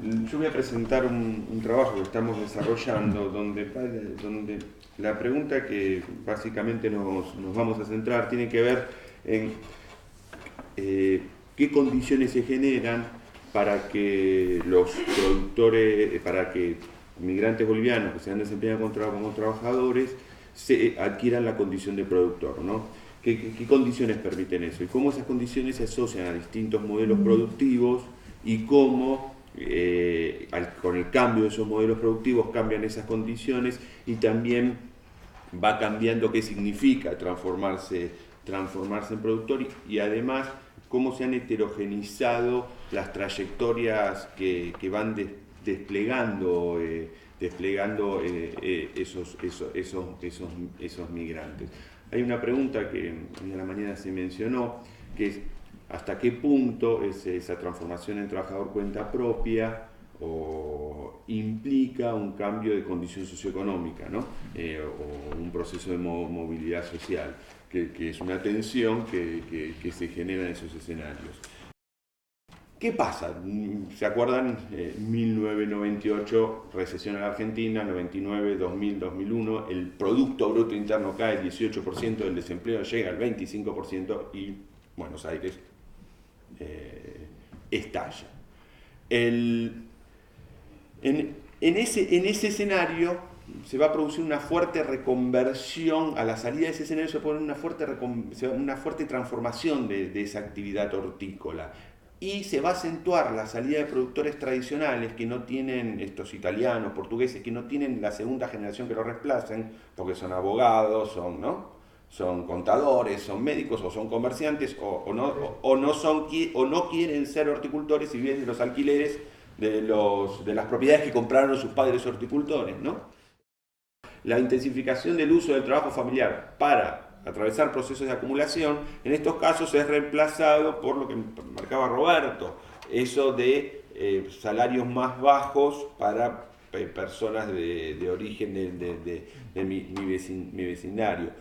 Yo voy a presentar un trabajo que estamos desarrollando donde la pregunta que básicamente nos vamos a centrar tiene que ver en qué condiciones se generan para que los productores, para que migrantes bolivianos que se han desempeñado como trabajadores se adquieran la condición de productor, ¿no? ¿Qué condiciones permiten eso? Y cómo esas condiciones se asocian a distintos modelos productivos y cómo con el cambio de esos modelos productivos cambian esas condiciones y también va cambiando qué significa transformarse en productor y además cómo se han heterogenizado las trayectorias que van desplegando, esos migrantes. Hay una pregunta que hoy a la mañana se mencionó, que es hasta qué punto esa transformación en trabajador cuenta propia o implica un cambio de condición socioeconómica, ¿no? O un proceso de movilidad social, que es una tensión que se genera en esos escenarios. ¿Qué pasa? ¿Se acuerdan? 1998, recesión en la Argentina, 99, 2000, 2001, el Producto Bruto Interno cae el 18%, el desempleo llega al 25% y Buenos Aires estalla. En ese escenario se va a producir una fuerte reconversión, a la salida de ese escenario se pone una fuerte transformación de esa actividad hortícola y se va a acentuar la salida de productores tradicionales que no tienen, estos italianos, portugueses, que no tienen la segunda generación que lo reemplacen, porque son abogados, son contadores, son médicos o son comerciantes o no quieren ser horticultores y viven de los alquileres de las propiedades que compraron sus padres horticultores, ¿no? La intensificación del uso del trabajo familiar para atravesar procesos de acumulación, en estos casos es reemplazado por lo que marcaba Roberto, eso de salarios más bajos para personas de origen de mi vecindario.